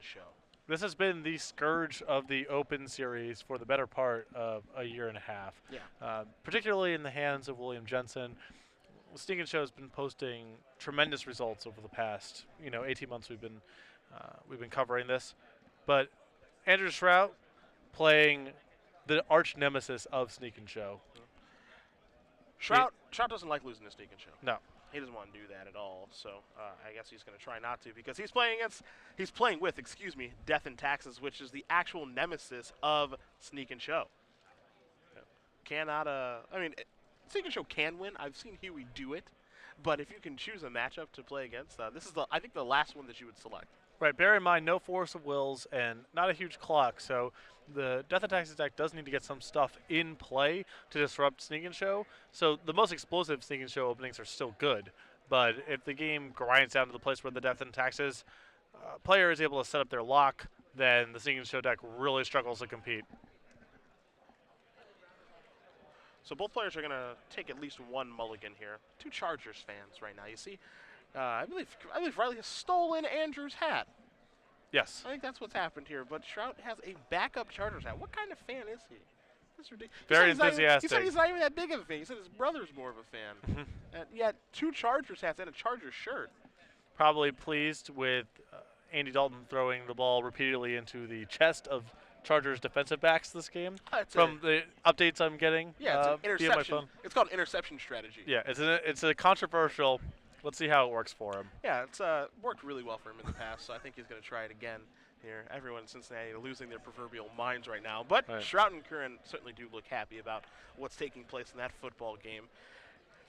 Show. This has been the scourge of the Open Series for the better part of a year and a half, Yeah. particularly in the hands of William Jensen. Sneak and Show has been posting tremendous results over the past, 18 months we've been covering this. But Andrew Shrout playing the arch nemesis of Sneak and Show. Shrout doesn't like losing to Sneak and Show. No. He doesn't want to do that at all. So I guess he's going to try not to because he's playing with Death and Taxes, which is the actual nemesis of Sneak and Show. Sneak and Show can win. I've seen Huey do it, but if you can choose a matchup to play against, this is I think the last one that you would select. Right. Bear in mind, no Force of Wills and not a huge clock, so the Death and Taxes deck does need to get some stuff in play to disrupt Sneak and Show. So the most explosive Sneak and Show openings are still good, but if the game grinds down to the place where the Death and Taxes player is able to set up their lock, then the Sneak and Show deck really struggles to compete. So both players are going to take at least one mulligan here. Two Chargers fans right now. You see, I believe Riley has stolen Andrew's hat. Yes. I think that's what's happened here. But Shrout has a backup Chargers hat. What kind of fan is he? That's ridiculous. Very enthusiastic. He said he's not even that big of a fan. He said his brother's more of a fan. And yet, two Chargers hats and a Chargers shirt. Probably pleased with Andy Dalton throwing the ball repeatedly into the chest of Chargers defensive backs this game. From the updates I'm getting it's an interception. via my phone. It's called interception strategy. Yeah, it's a controversial. Let's see how it works for him. Yeah, it's worked really well for him in the past, so I think he's going to try it again here. Everyone in Cincinnati are losing their proverbial minds right now, but right. Shrout and Curran certainly do look happy about what's taking place in that football game.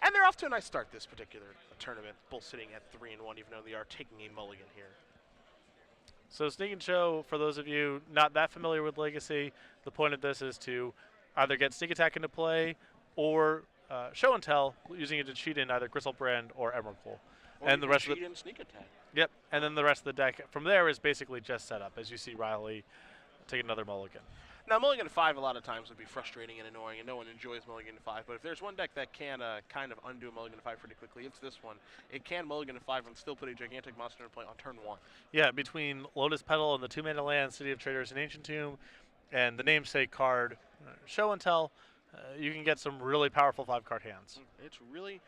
And they're off to a nice start this particular tournament, both sitting at 3-1, even though they are taking a mulligan here. So Sneak and Show, for those of you not that familiar with Legacy, the point of this is to either get Sneak Attack into play or Show and Tell, using it to cheat in either Gristlebrand or Emerald Pool. And the rest of the Sneak Attack. Yep, and then the rest of the deck from there is basically just set up, as you see Riley take another mulligan. Now, Mulligan 5 a lot of times would be frustrating and annoying, and no one enjoys Mulligan 5. But if there's one deck that can kind of undo a Mulligan 5 pretty quickly, it's this one. It can Mulligan 5 and still put a gigantic monster in play on turn 1. Yeah, between Lotus Petal and the 2-mana land, City of Traders and Ancient Tomb, and the namesake card, Show and Tell, you can get some really powerful 5-card hands. It's really...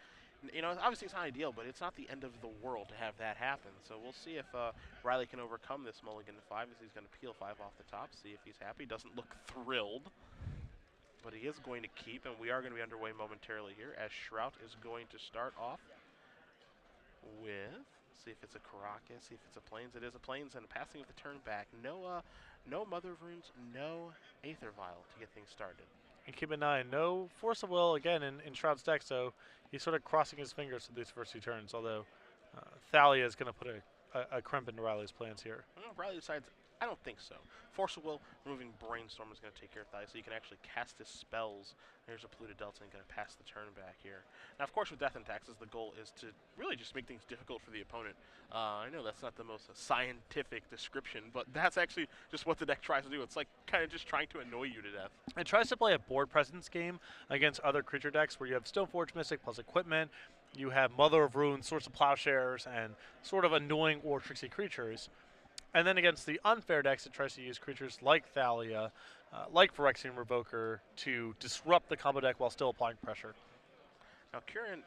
obviously it's not ideal, but it's not the end of the world to have that happen. So we'll see if Riley can overcome this Mulligan 5 as he's going to peel 5 off the top, see if he's happy. Doesn't look thrilled, but he is going to keep, and we are going to be underway momentarily here as Shrout is going to start off with, see if it's a Caracas, see if it's a Plains. It is a Plains, and passing of the turn back. No Mother of Runes, no Aether Vial to get things started. And keep in mind, no Force of Will, again, in Shroud's deck, so he's sort of crossing his fingers for these first 2 turns, although Thalia is going to put a crimp into Riley's plans here. Well, Riley decides, I don't think so. Force of Will, removing Brainstorm is going to take care of Thalia, so you can actually cast his spells. There's a Polluted Delta and going to pass the turn back here. Now, of course, with Death and Taxes, the goal is to really just make things difficult for the opponent. I know that's not the most scientific description, but that's actually just what the deck tries to do. It's like kind of just trying to annoy you to death. It tries to play a board presence game against other creature decks where you have Stoneforge Mystic plus equipment, you have Mother of Runes, Swords of Plowshares, and sort of annoying or tricksy creatures. And then against the unfair decks, it tries to use creatures like Thalia, like Phyrexian Revoker, to disrupt the combo deck while still applying pressure. Now, Curran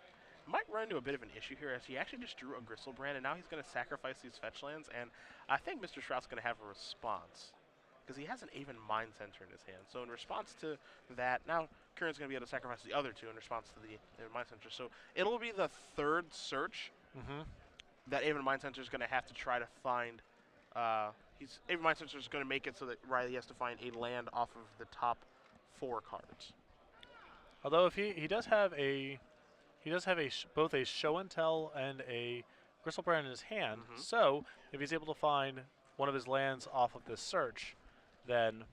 might run into a bit of an issue here as he actually just drew a Gristlebrand, and now he's going to sacrifice these fetch lands, and I think Mr. Shrout's going to have a response because he has an Aven Mind Center in his hand. So in response to that, now Curran's going to be able to sacrifice the other 2 in response to the Aven Mind Center. So it'll be the 3rd search that Aven Mind Center is going to have to try to find. Aven Mind Center is going to make it so that Riley has to find a land off of the top 4 cards. Although if he does have both a Show and Tell and a Gristlebrand in his hand, so if he's able to find one of his lands off of this search, then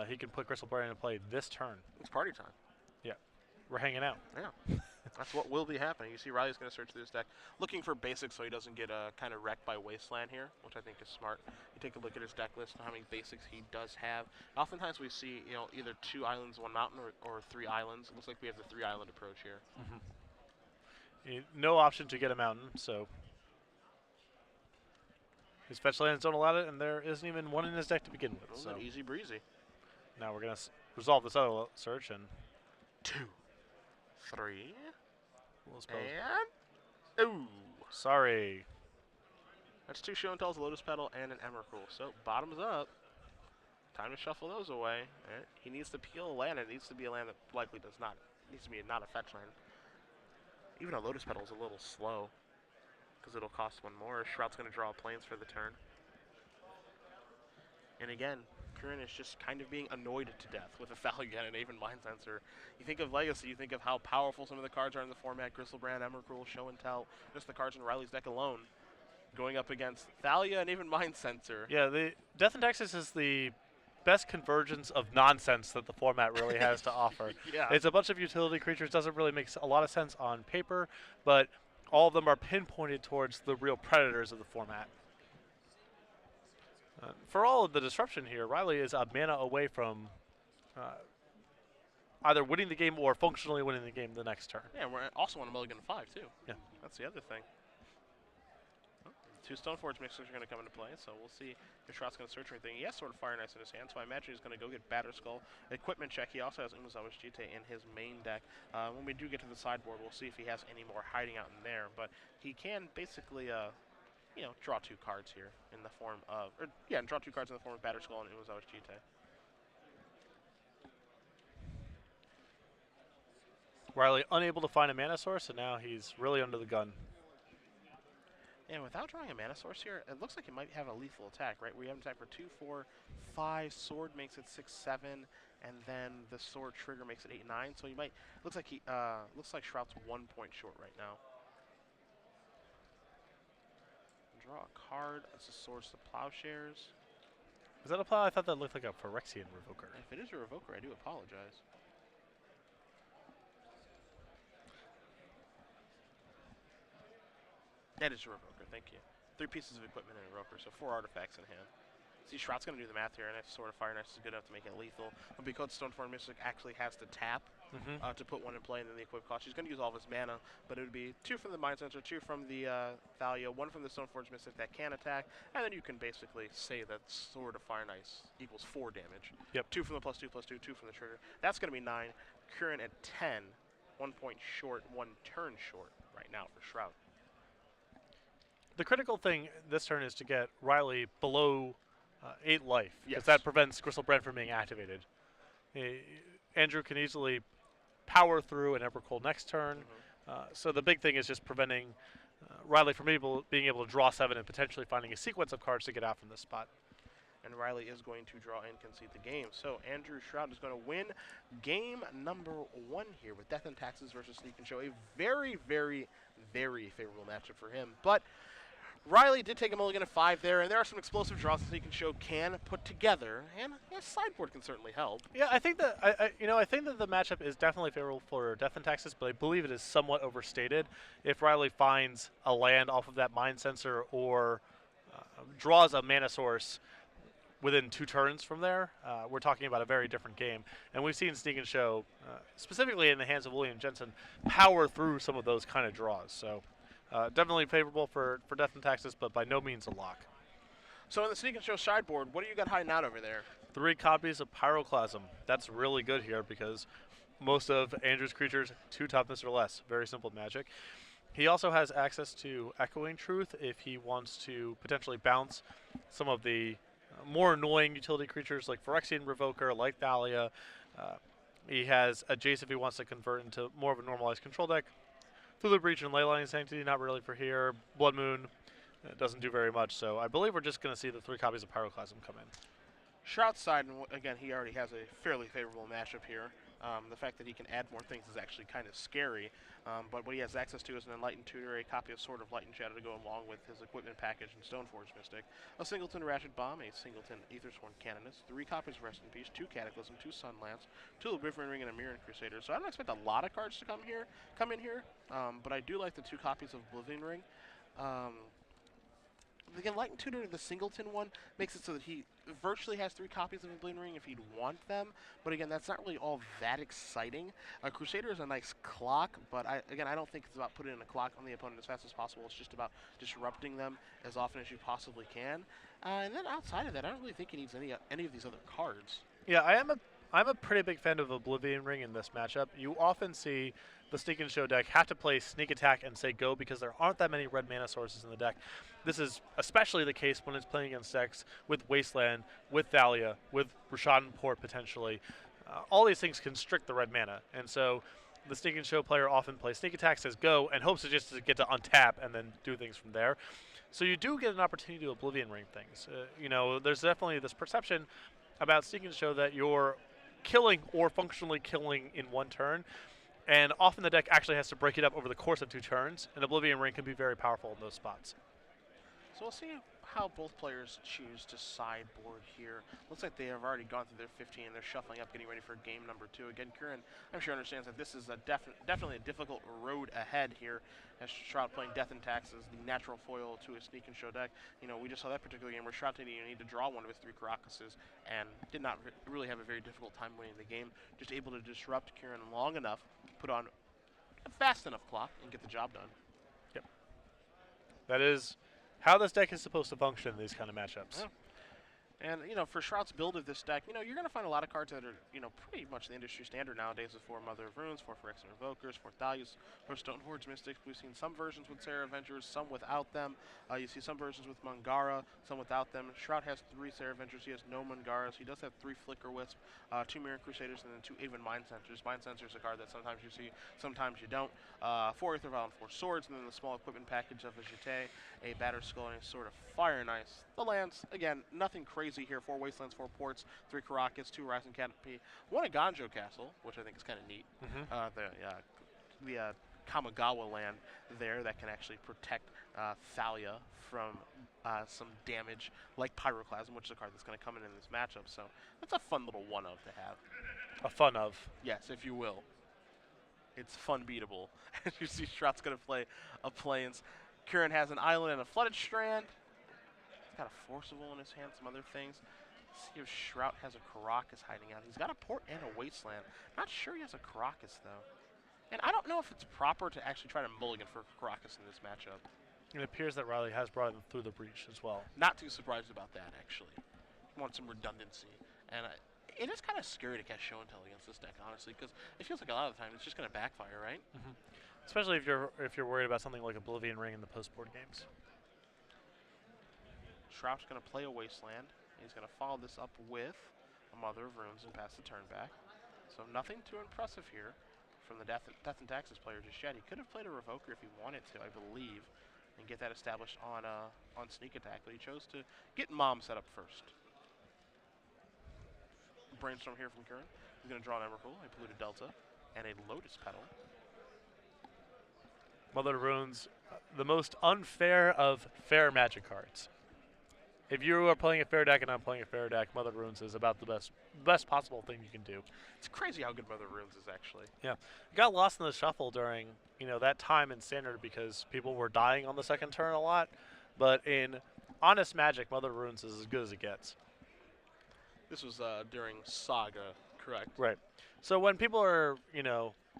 he can put Gristlebrand into play this turn. It's party time. Yeah, we're hanging out. Yeah. That's what will be happening. You see Riley's going to search through this deck, looking for basics so he doesn't get kind of wrecked by Wasteland here, which I think is smart. You take a look at his deck list and how many basics he does have. Oftentimes we see either 2 islands, 1 mountain, or 3 islands. It looks like we have the 3-island approach here. No option to get a mountain, so His fetch lands don't allow it, and there isn't even one in his deck to begin with. It was So an easy breezy. now we're going to resolve this auto search, and 2, 3, we'll spell. and ooh. Sorry. That's 2 show and tells, a Lotus Petal, and an Emrakul. So bottoms up. Time to shuffle those away. He needs to peel a land. It needs to be a land that likely does not. It needs to be not a fetch land. Even a Lotus Petal is a little slow because it'll cost 1 more. Shrout's going to draw planes for the turn. And again, Curran is just kind of being annoyed to death with a Thalia and even Mind Sensor. You think of Legacy, you think of how powerful some of the cards are in the format. Gristlebrand, Emrakul, Show and Tell, just the cards in Riley's deck alone. Going up against Thalia and even Mind Sensor. Yeah, the Death and Taxes is the best convergence of nonsense that the format really has to offer. Yeah. It's a bunch of utility creatures. Doesn't really make a lot of sense on paper, but all of them are pinpointed towards the real predators of the format. For all of the disruption here, Riley is a mana away from either winning the game or functionally winning the game the next turn. Yeah, we're also on a mulligan of 5, too. Yeah. That's the other thing. 2 Stoneforge mixers are going to come into play, so we'll see if Shrout's going to search or anything. He has Sword of Fire and Ice in his hand, so I imagine he's going to go get Batterskull. Equipment check. He also has Umezawa's Jite in his main deck. When we do get to the sideboard, we'll see if he has any more hiding out in there, but he can basically, draw 2 cards here in the form of, draw 2 cards in the form of Batterskull and Umezawa's Jite. Riley unable to find a mana source, and now he's really under the gun. And without drawing a mana source here, it looks like he might have a lethal attack, right? We have an attack for 2, 4, 5. Sword makes it 6, 7, and then the sword trigger makes it 8, 9. So he might. Looks like Shrout's 1 point short right now. Draw a card as a source of Plowshares. Is that a plow? I thought that looked like a Phyrexian Revoker. If it is a Revoker, I do apologize. That is a Revoker, thank you. 3 pieces of equipment and a Revoker, so 4 artifacts in hand. See, Shrout's going to do the math here, and if Sword of Fire and Ice is good enough to make it lethal. But because Stoneforge Mystic actually has to tap to put 1 in play, and then the equip cost, she's going to use all of his mana, but it would be 2 from the Mind Sensor, 2 from the Thalia, 1 from the Stoneforge Mystic that can attack, and then you can basically say that Sword of Fire and Ice equals 4 damage. Yep. 2 from the +2/+2, 2 from the trigger. That's going to be 9. Curran at 10, 1 point short, 1 turn short right now for Shrout. The critical thing this turn is to get Riley below 8 life, because Yes. that prevents Gristlebrand from being activated. Andrew can easily power through an Emrakul next turn, so the big thing is just preventing Riley from being able to draw 7 and potentially finding a sequence of cards to get out from this spot. And Riley is going to draw and concede the game. So Andrew Shrout is going to win game number 1 here with Death and Taxes versus Sneak and Show. A very, very, very favorable matchup for him. But Riley did take a mulligan of 5 there, and there are some explosive draws that Sneak and Show can put together, and sideboard can certainly help. Yeah, I think that I think that the matchup is definitely favorable for Death and Taxes, but I believe it is somewhat overstated. If Riley finds a land off of that Mind Sensor or draws a mana source within 2 turns from there, we're talking about a very different game. And we've seen Sneak and Show, specifically in the hands of William Jensen, power through some of those kind of draws. So definitely favorable for Death and Taxes, but by no means a lock. So in the Sneak and Show sideboard, what do you got hiding out over there? 3 copies of Pyroclasm. That's really good here because most of Andrew's creatures, 2 toughness or less. Very simple magic. He also has access to Echoing Truth if he wants to potentially bounce some of the more annoying utility creatures like Phyrexian Revoker, like Thalia. He has a Jace if he wants to convert into more of a normalized control deck. Through the Breach and Leyline Sanctity, not really for here. Blood Moon doesn't do very much, so I believe we're just going to see the 3 copies of Pyroclasm come in. Shrout's side, and again, he already has a fairly favorable matchup here. The fact that he can add more things is actually kind of scary, but what he has access to is an Enlightened Tutor, a copy of Sword of Light and Shadow to go along with his equipment package and Stoneforge Mystic, a Singleton Ratchet Bomb, a Singleton Aethersworn Canonist, 3 copies of Rest in Peace, 2 Cataclysm, 2 Sunlance, 2 Oblivion Ring, and a Mirren Crusader. So I don't expect a lot of cards to come in here, but I do like the 2 copies of Oblivion Ring. The Enlightened Tutor, the Singleton one, makes it so that he virtually has 3 copies of Oblivion Ring if he'd want them. But again, that's not really all that exciting. Crusader is a nice clock, but I don't think it's about putting in a clock on the opponent as fast as possible. It's just about disrupting them as often as you possibly can. And then outside of that, I don't really think he needs any of these other cards. Yeah, I'm a pretty big fan of Oblivion Ring in this matchup. You often see the Sneak and Show deck have to play Sneak Attack and say go because there aren't that many red mana sources in the deck. This is especially the case when it's playing against decks with Wasteland, with Thalia, with Rashad Port potentially. All these things constrict the red mana, and so the Sneak and Show player often plays Sneak Attack, says go, and hopes to just to get to untap and then do things from there. So you do get an opportunity to Oblivion Ring things. There's definitely this perception about Sneak and Show that you're killing or functionally killing in one turn, and often the deck actually has to break it up over the course of 2 turns, and Oblivion Ring can be very powerful in those spots. So we'll see how both players choose to sideboard here. Looks like they have already gone through their 15 and they're shuffling up, getting ready for game number 2. Again, Curran, I'm sure, understands that this is a definitely a difficult road ahead here, as Shrout playing Death and Tax as the natural foil to a Sneak and Show deck. We just saw that particular game where Shrout didn't even need to draw one of his 3 Caracases and did not really have a very difficult time winning the game. Just able to disrupt Curran long enough, put on a fast enough clock, and get the job done. Yep. That is how this deck is supposed to function in these kind of matchups. Yeah. And, for Shrout's build of this deck, you're going to find a lot of cards that are, pretty much the industry standard nowadays with 4 Mother of Runes, 4 Phyrexian Invokers, 4 Thalias, 4 Stone Hordes Mystics. We've seen some versions with Serra Avengers, some without them. You see some versions with Mangara, some without them. Shrout has 3 Serra Avengers. He has no Mangaras. He does have 3 Flicker Wisp, 2 Mirror Crusaders, and then 2 Aven Mind Sensors. Mind Sensor is a card that sometimes you see, sometimes you don't. 4 Aether Vial and 4 Swords, and then the small equipment package of a Jeté, a Battered Skull, and a Sword of Fire and Ice. The lands, again, nothing crazy here. 4 Wastelands, 4 Ports, 3 Caracas, 2 Rising Canopy, 1 Aganjo Castle, which I think is kind of neat. The Kamigawa land there that can actually protect Thalia from some damage like Pyroclasm, which is a card that's going to come in this matchup. So that's a fun little one-of to have. A fun of. Yes, if you will. It's fun beatable. As you see, Shrout's going to play a Plains. Curran has an island and a flooded strand. He's got a Forcible in his hand, some other things. Let's see if Shrout has a Caracas hiding out. He's got a Port and a Wasteland. Not sure he has a Caracas, though. And I don't know if it's proper to actually try to mulligan for Caracas in this matchup. It appears that Riley has brought him through the breach as well. Not too surprised about that, actually. Want some redundancy. And it is kind of scary to cast Show and Tell against this deck, honestly, because it feels like a lot of the time it's just going to backfire, right? Especially if you're worried about something like Oblivion Ring in the post-board games. Shrout's going to play a Wasteland. He's going to follow this up with a Mother of Runes and pass the turn back. So nothing too impressive here from the Death and Taxes player just yet. He could have played a Revoker if he wanted to, I believe, and get that established on Sneak Attack, but he chose to get Mom set up first. Brainstorm here from Curran. He's going to draw an Emrakul, a Polluted Delta, and a Lotus Petal. Mother of Runes, the most unfair of fair Magic cards. If you are playing a fair deck and I'm playing a fair deck, Mother of Runes is about the best possible thing you can do. It's crazy how good Mother of Runes is, actually. Yeah. It got lost in the shuffle during, that time in Standard because people were dying on the second turn a lot. But in honest Magic, Mother of Runes is as good as it gets. This was during Saga, correct? Right. So when people are,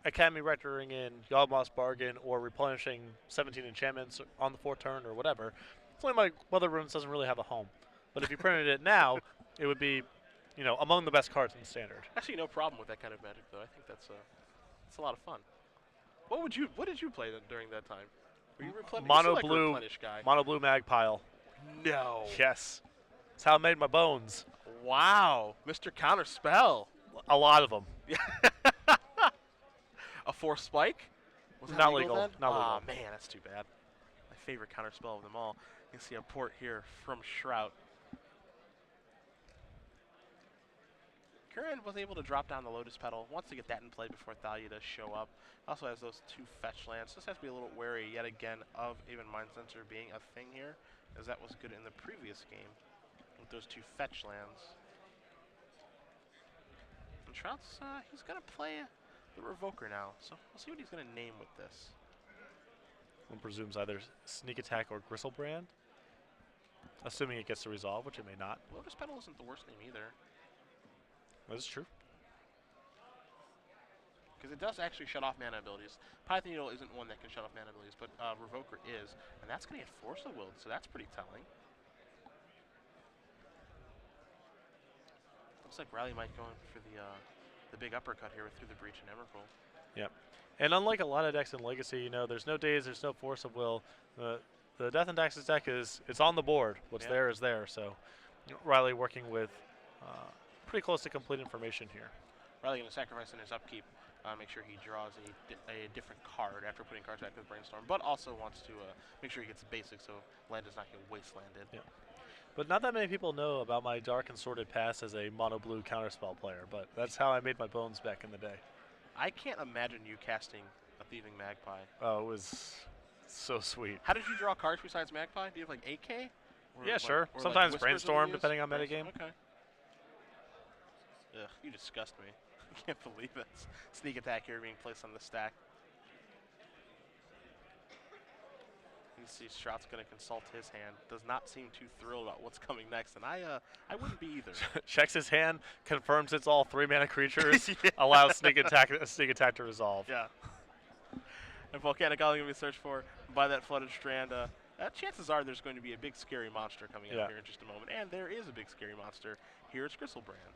Academy Rectoring in Yawgmoth's Bargain or replenishing 17 enchantments on the 4th turn or whatever, it's only like Mother of Runes doesn't really have a home. But if you printed it now, it would be, among the best cards in Standard. Actually, no problem with that kind of Magic, though. I think that's a lot of fun. What did you play during that time? Were you replenish guy? Mono blue Magpile. No. Yes. That's how I made my bones. Wow, Mr. Counterspell. A lot of them. A 4 spike? Was that not legal. Then? Not legal. Oh man, that's too bad. My favorite counterspell of them all. You can see a port here from Shrout. Curran was able to drop down the Lotus Petal. Wants to get that in play before Thalia does show up. Also has those 2 fetch lands. Just has to be a little wary yet again of even Mind Sensor being a thing here, as that was good in the previous game with those 2 fetch lands. And Shrout's, he's going to play the Revoker now, so we'll see what he's going to name with this. One presumes either Sneak Attack or Gristlebrand. assuming it gets to resolve, which it may not. Lotus Petal isn't the worst name either. That is true. Because it does actually shut off mana abilities. Python Needle isn't one that can shut off mana abilities, but Revoker is. And that's going to get Force of Will, so that's pretty telling. Looks like Riley might go in for the big uppercut here through the Breach and Emrakul. Yep. And unlike a lot of decks in Legacy, you know, there's no Daze, there's no Force of Will. The Death and Taxes deck it's on the board. What's there is there. So Riley working with pretty close to complete information here. Riley going to sacrifice in his upkeep. Make sure he draws a different card after putting cards back with Brainstorm, but also wants to make sure he gets the basics so land does not get wastelanded. Yeah. But not that many people know about my Dark and Sordid past as a mono-blue counterspell player, but that's how I made my bones back in the day. I can't imagine you casting a Thieving Magpie. Oh, it was so sweet. How did you draw cards besides Magpie? Do you have like 8K? Yeah, sure. Sometimes like Brainstorm, depending on metagame. Okay. Ugh, you disgust me. I can't believe it. Sneak attack here being placed on the stack. You see Shrout's going to consult his hand. Does not seem too thrilled about what's coming next, and I wouldn't be either. Checks his hand, confirms it's all 3-mana creatures, allows sneak attack to resolve. Yeah. And Volcanic Island going to be searched for by that Flooded Strand. Chances are there's going to be a big scary monster coming up here in just a moment, and there is a big scary monster. Here it's Griselbrand.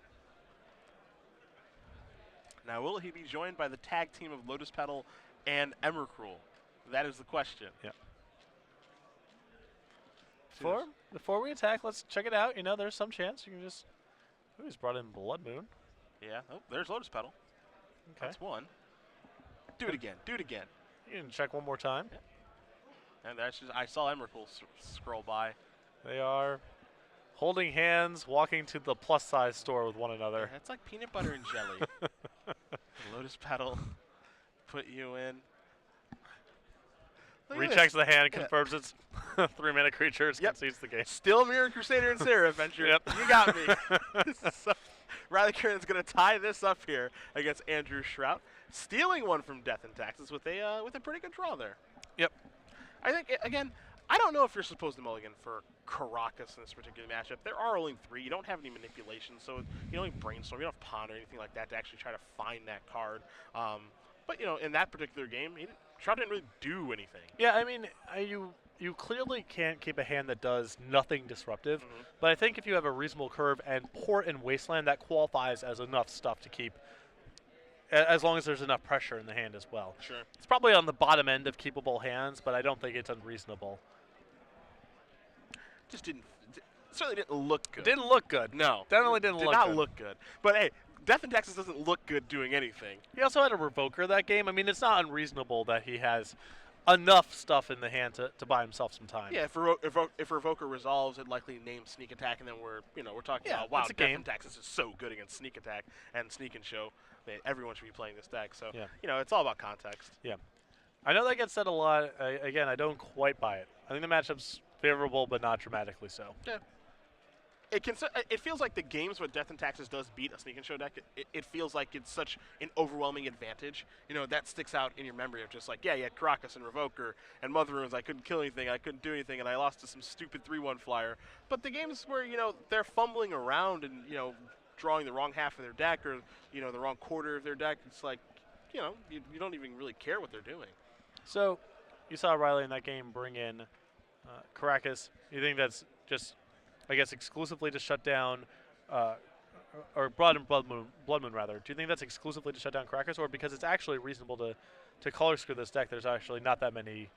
Now, will he be joined by the tag team of Lotus Petal and Emrakul? That is the question. Yeah. Before we attack, let's check it out. You know, there's some chance you can just. Oh, he's brought in Blood Moon. Yeah. Oh, there's Lotus Petal. Okay. That's one. Do it again. Do it again. You can check one more time. Yeah. And that's just, I saw Emrakul scroll by. They are holding hands, walking to the plus-size store with one another. Yeah, it's like peanut butter and jelly. Lotus Petal, put you in. Rechecks the hand, confirms it's 3-mana creatures, concedes the game. Still Mirror Crusader and Seraph Venture. Yep. You got me. So, Riley Curran's going to tie this up here against Andrew Shrout, stealing one from Death and Taxes with a pretty good draw there. Yep. I think, again, I don't know if you're supposed to mulligan for Caracas in this particular matchup. There are only 3. You don't have any manipulation, so you don't have Brainstorm. You don't have Ponder or anything like that to actually try to find that card. But, you know, in that particular game, Shrout didn't really do anything. Yeah, I mean, you clearly can't keep a hand that does nothing disruptive, but I think if you have a reasonable curve and Port and Wasteland, that qualifies as enough stuff to keep, as long as there's enough pressure in the hand as well. Sure. It's probably on the bottom end of keepable hands, but I don't think it's unreasonable. Just certainly didn't look good. Didn't look good. No. Definitely did not look good. But, hey, Death and Taxes doesn't look good doing anything. He also had a Revoker that game. I mean, it's not unreasonable that he has enough stuff in the hand to buy himself some time. Yeah, if Revoker resolves, it likely names Sneak Attack, and then we're talking about, wow, Death and Taxes is so good against Sneak Attack and Sneak and Show. Man, everyone should be playing this deck. So, you know, it's all about context. Yeah. I know that gets said a lot. Again, I don't quite buy it. I think the matchup's favorable, but not dramatically so. Yeah. It feels like the games where Death and Taxes does beat a Sneak and Show deck, it feels like it's such an overwhelming advantage. You know, that sticks out in your memory of just like, yeah, you had Caracas and Revoker and Mother Runes. I couldn't kill anything. I couldn't do anything, and I lost to some stupid 3-1 flyer. But the games where, you know, they're fumbling around and, you know, drawing the wrong half of their deck or, you know, the wrong quarter of their deck, it's like, you know, you don't even really care what they're doing. So you saw Riley in that game bring in Caracas. You think that's just, I guess, exclusively to shut down, or Blood Moon rather. Do you think that's exclusively to shut down Caracas, or because it's actually reasonable to color screw this deck, there's actually not that many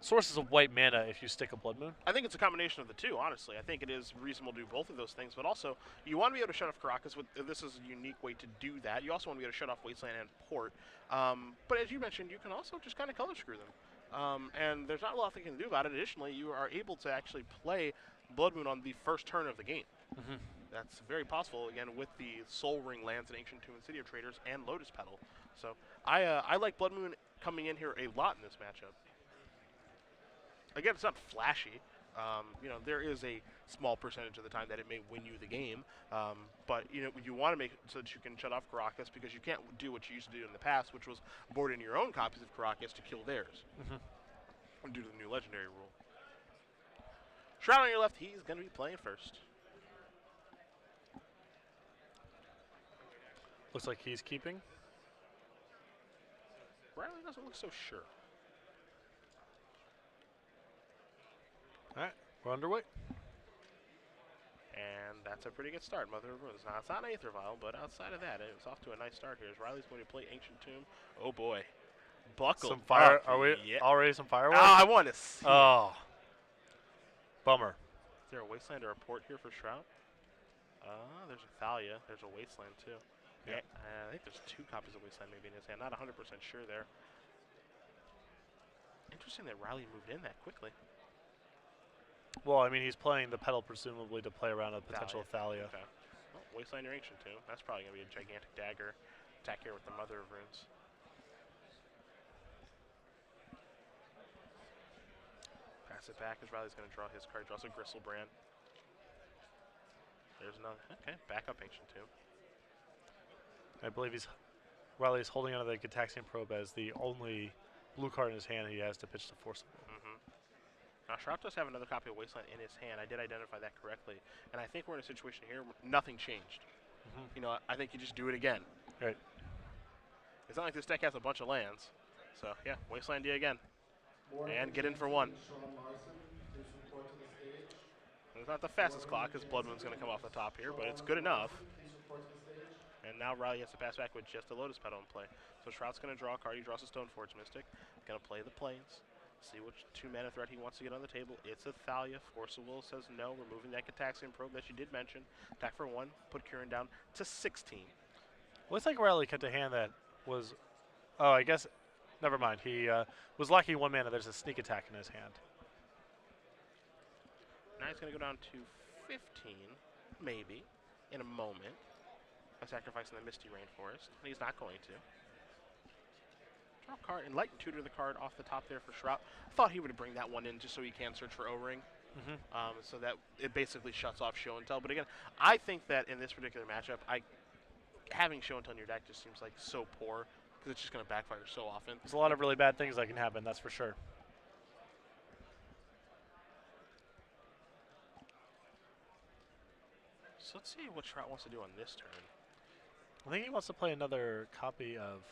sources of white mana if you stick a Blood Moon? I think it's a combination of the two, honestly. I think it is reasonable to do both of those things, but also you want to be able to shut off Caracas. This is a unique way to do that. You also want to be able to shut off Wasteland and Port. But as you mentioned, you can also just kind of color screw them. And there's not a lot they can do about it. Additionally, you are able to actually play Blood Moon on the first turn of the game. That's very possible, again, with the Soul Ring lands in Ancient Tomb and City of Traders and Lotus Petal. So I like Blood Moon coming in here a lot in this matchup. Again, it's not flashy. You know, there is a small percentage of the time that it may win you the game. But, you know, you want to make it so that you can shut off Caracas because you can't do what you used to do in the past, which was board in your own copies of Caracas to kill theirs. Due to the new legendary rule. Shrout on your left, he's going to be playing first. Looks like he's keeping. Riley doesn't look so sure. All right, we're underway. And that's a pretty good start, Mother of Runes. Now, it's not Aether Vial, but outside of that, it's off to a nice start here. As Riley's going to play Ancient Tomb. Oh, boy. Buckle. Some fire. Up. Are we Yeah. already some fireworks? I want to see it. Oh. Bummer. Is there a Wasteland or a port here for Shrout? There's a Thalia. There's a Wasteland, too. Yeah. I think there's 2 copies of Wasteland maybe in his hand. Not 100% sure there. Interesting that Riley moved in that quickly. Well, I mean, he's playing the pedal presumably to play around a potential Thalia. Okay. Well, Wasteland or Ancient Tomb. That's probably going to be a gigantic dagger attack here with the Mother of Runes. Pass it back as Riley's going to draw his card. Draws a Gristlebrand. There's another. Okay, back up Ancient Tomb. I believe Riley's holding onto the Gitaxian Probe as the only blue card in his hand he has to pitch the Forcible. Now, Shrout does have another copy of Wasteland in his hand. I did identify that correctly. And I think we're in a situation here where nothing changed. You know, I think you just do it again. Right. It's not like this deck has a bunch of lands. So, yeah, Wasteland D again. And get in for 1. It's not the fastest clock because Blood Moon's going to come off the top here, but it's good enough. And now Riley has to pass back with just a Lotus Petal in play. So Shrout's going to draw a card. He draws a Stoneforge Mystic. Going to play the Plains. See which 2-mana threat he wants to get on the table. It's a Thalia. Force of Will says no. Removing that Gitaxian Probe that you did mention. Attack for 1. Put Curran down to 16. Looks like Riley kept a hand that was... Oh, I guess... Never mind. He was lucky 1 mana. There's a sneak attack in his hand. Now he's going to go down to 15, maybe, in a moment. By sacrificing the Misty Rainforest. And he's not going to. Draw a card. Enlighten Tutor the card off the top there for Shrout. I thought he would bring that one in just so he can search for O-Ring. So that it basically shuts off Show and Tell. But again, I think that in this particular matchup, having Show and Tell in your deck just seems like so poor because it's just going to backfire so often. There's a lot of really bad things that can happen, that's for sure. So let's see what Shrout wants to do on this turn. I think he wants to play another copy of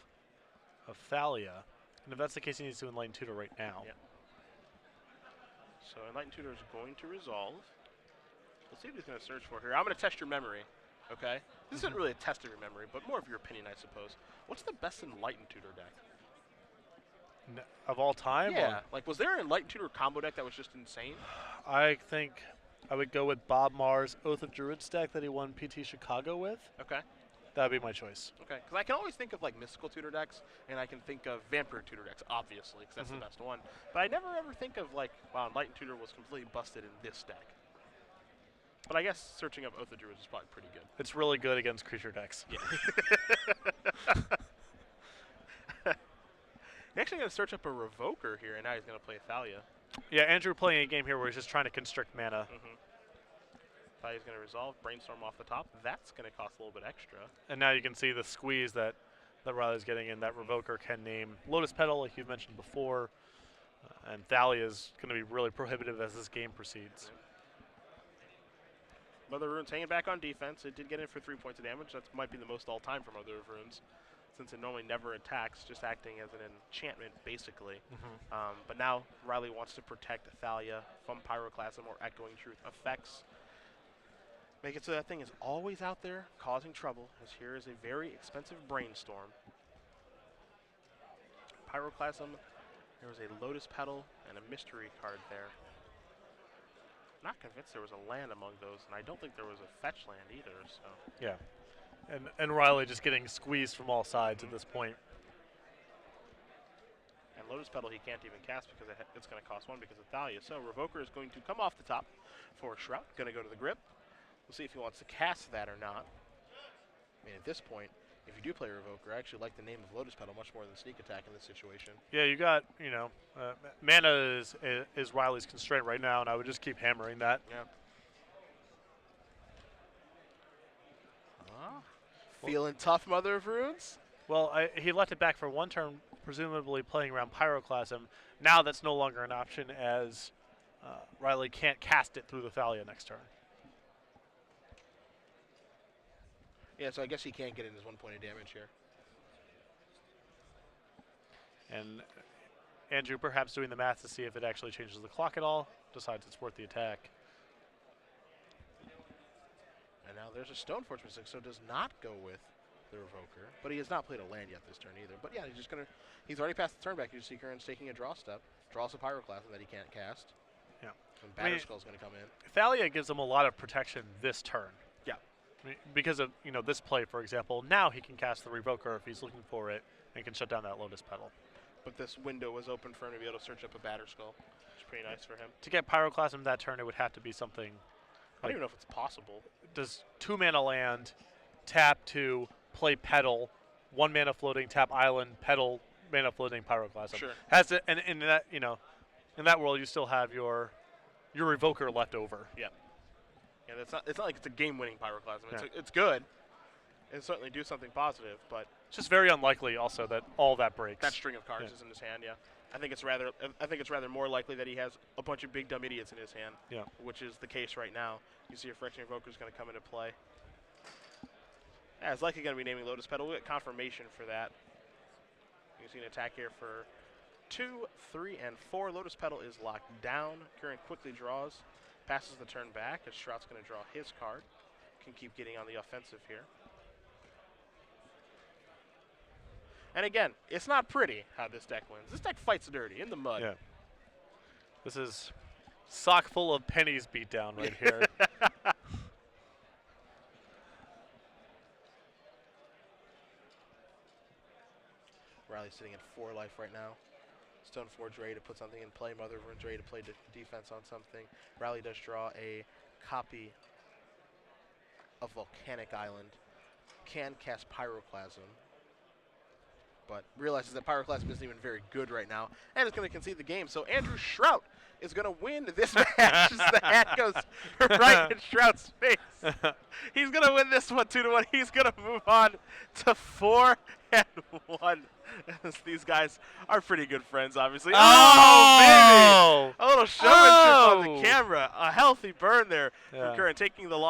Thalia. And if that's the case, he needs to Enlighten Tutor right now. Yeah. So Enlighten Tutor is going to resolve. Let's see what he's going to search for here. I'm going to test your memory, okay? This isn't really a test of your memory, but more of your opinion, I suppose. What's the best Enlighten Tutor deck? Of all time? Yeah. Like, was there an Enlighten Tutor combo deck that was just insane? I think I would go with Bob Maher's Oath of Druids deck that he won PT Chicago with. Okay. That would be my choice. Okay, because I can always think of like mystical tutor decks, and I can think of vampire tutor decks, obviously, because that's the best one. But I never ever think of like, wow, Enlightened Tutor was completely busted in this deck. But I guess searching up Oath of Druids is probably pretty good. It's really good against creature decks. Yeah. He's actually going to search up a Revoker here, and now he's going to play Thalia. Yeah, Andrew playing a game here where he's just trying to constrict mana. Thalia's going to resolve, Brainstorm off the top. That's going to cost a little bit extra. And now you can see the squeeze that Riley's getting in. That Revoker can name Lotus Petal, like you've mentioned before. And Thalia is going to be really prohibitive as this game proceeds. Mother of Runes hanging back on defense. It did get in for 3 points of damage. That might be the most all-time for Mother of Runes, since it normally never attacks, just acting as an enchantment, basically. But now Riley wants to protect Thalia from Pyroclasm or Echoing Truth effects. Make it so that thing is always out there causing trouble, as here is a very expensive Brainstorm. Pyroclasm, there was a Lotus Petal and a Mystery card there. Not convinced there was a land among those, and I don't think there was a fetch land either, so. Yeah. And Riley just getting squeezed from all sides at this point. And Lotus Petal he can't even cast because it's going to cost 1 because of Thalia. So Revoker is going to come off the top for Shrout. Going to go to the grip. We'll see if he wants to cast that or not. I mean, at this point, if you do play Revoker, I actually like the name of Lotus Petal much more than Sneak Attack in this situation. Yeah, you got, mana is Riley's constraint right now, and I would just keep hammering that. Yeah. Feeling tough, Mother of Runes? Well, he left it back for 1 turn, presumably playing around Pyroclasm. Now that's no longer an option as Riley can't cast it through the Thalia next turn. Yeah, so I guess he can't get in his 1 point of damage here. And Andrew, perhaps doing the math to see if it actually changes the clock at all, decides it's worth the attack. And now there's a Stoneforge mistake, so does not go with the Revoker. But he has not played a land yet this turn either. But yeah, he's already passed the turn back. You see Curran's taking a draw step. Draws a Pyroclasm that he can't cast. Yeah. And Batterskull's going to come in. Thalia gives him a lot of protection this turn. Yeah. Because of this play, for example, now he can cast the Revoker if he's looking for it and can shut down that Lotus Petal. But this window was open for him to be able to search up a Batterskull, which is pretty nice for him. To get Pyroclasm that turn, it would have to be something. I don't even know if it's possible. Does 2 mana land, tap 2, play Petal, 1 mana floating, tap island, Petal, mana floating, Pyroclasm. Sure. Has it, and in that in that world you still have your Revoker left over. Yeah. Yeah, it's not like it's a game-winning Pyroclasm. Yeah. It's good. It'll certainly do something positive, but It's just very unlikely also that all that breaks. that string of cards is in his hand. Yeah. I think it's rather more likely that he has a bunch of big dumb idiots in his hand. Yeah. Which is the case right now. You see a Phyrexian Revoker is going to come into play. Yeah, it's likely going to be naming Lotus Petal. We'll get confirmation for that. You see an attack here for 2, 3, and 4. Lotus Petal is locked down. Curran quickly draws, passes the turn back as Shrout's going to draw his card. Can keep getting on the offensive here. And again, it's not pretty how this deck wins. This deck fights dirty in the mud. Yeah. This is sock full of pennies beat down right here. Riley's sitting at 4 life right now. Stoneforge ready to put something in play. Mother of Rune's ready to play defense on something. Riley does draw a copy of Volcanic Island. Can cast Pyroclasm, but realizes that Pyroclasm isn't even very good right now, and is going to concede the game. So Andrew Shrout is going to win this match as the hat goes right in Shrout's face. He's going to win this one 2-1. He's going to move on to 4-1. As these guys are pretty good friends, obviously. Oh, baby! A little showmanship on the camera. A healthy burn there from Curran, taking the loss.